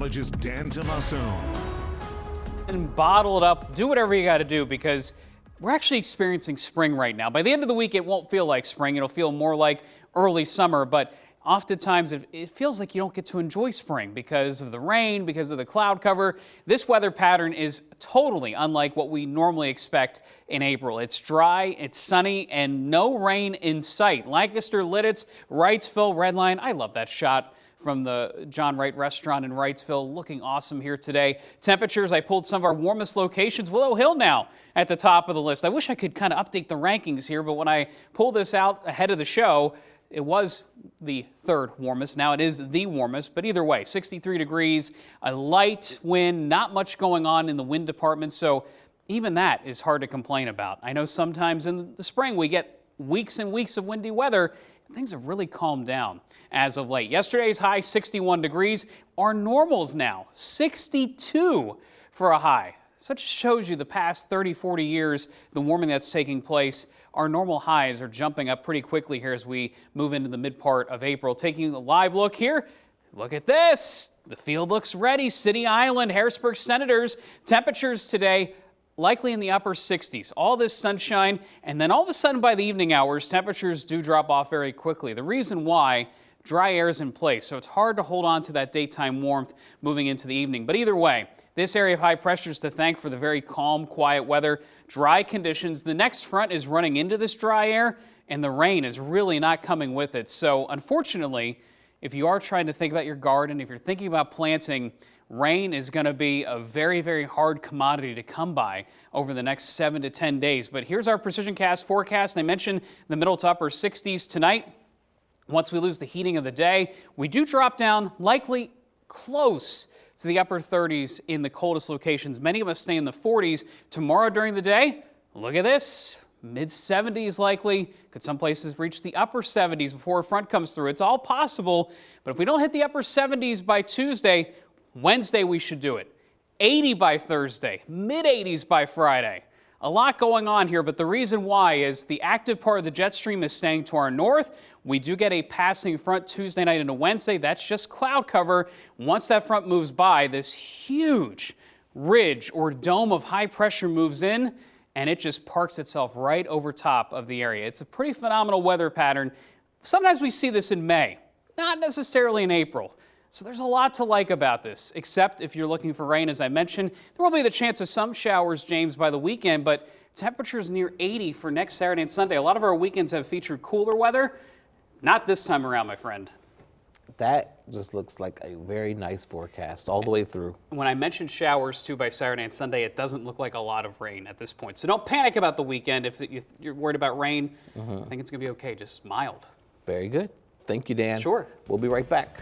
meteorologist Dan Tomaso. And bottle it up, do whatever you got to do, because we're actually experiencing spring right now. By the end of the week, it won't feel like spring. It'll feel more like early summer, but oftentimes it feels like you don't get to enjoy spring because of the rain, because of the cloud cover. This weather pattern is totally unlike what we normally expect in April. It's dry, it's sunny, and no rain in sight. Lancaster, Lidditz, Wrightsville, Redline. I love that shot from the John Wright restaurant in Wrightsville. Looking awesome here today. Temperatures, I pulled some of our warmest locations. Willow Hill now at the top of the list. I wish I could kind of update the rankings here, but when I pull this out ahead of the show, it was the third warmest. Now it is the warmest, but either way, 63 degrees, a light wind, not much going on in the wind department, so even that is hard to complain about. I know sometimes in the spring we get weeks and weeks of windy weather. Things have really calmed down as of late. Yesterday's high, 61 degrees. Our normals now, 62 for a high. So it just shows you the past 30, 40 years, the warming that's taking place. Our normal highs are jumping up pretty quickly here as we move into the mid part of April. Taking a live look here, look at this. The field looks ready. City Island, Harrisburg Senators, temperatures today likely in the upper 60s. All this sunshine, and then all of a sudden by the evening hours, temperatures do drop off very quickly. The reason why, dry air is in place, so it's hard to hold on to that daytime warmth moving into the evening. But either way, this area of high pressure is to thank for the very calm, quiet weather, dry conditions. The next front is running into this dry air, and the rain is really not coming with it. So unfortunately, if you are trying to think about your garden, if you're thinking about planting, rain is going to be a very, very hard commodity to come by over the next 7 to 10 days. But here's our Precision Cast forecast. I mentioned the middle to upper 60s tonight. Once we lose the heating of the day, we do drop down likely close to the upper 30s in the coldest locations. Many of us stay in the 40s. Tomorrow during the day, look at this. Mid-70s likely. Could some places reach the upper 70s before a front comes through? It's all possible. But if we don't hit the upper 70s by Tuesday, Wednesday we should do it. 80 by Thursday, mid-80s by Friday. A lot going on here, but the reason why is the active part of the jet stream is staying to our north. We do get a passing front Tuesday night into Wednesday. That's just cloud cover. Once that front moves by, this huge ridge or dome of high pressure moves in, and it just parks itself right over top of the area. It's a pretty phenomenal weather pattern. Sometimes we see this in May, not necessarily in April. So there's a lot to like about this, except if you're looking for rain, as I mentioned. There will be the chance of some showers, James, by the weekend, but temperatures near 80 for next Saturday and Sunday. A lot of our weekends have featured cooler weather. Not this time around, my friend. That just looks like a very nice forecast all the way through. When I mentioned showers, too, by Saturday and Sunday, it doesn't look like a lot of rain at this point. So don't panic about the weekend if you're worried about rain. I think it's going to be okay, just mild. Very good. Thank you, Dan. Sure. We'll be right back.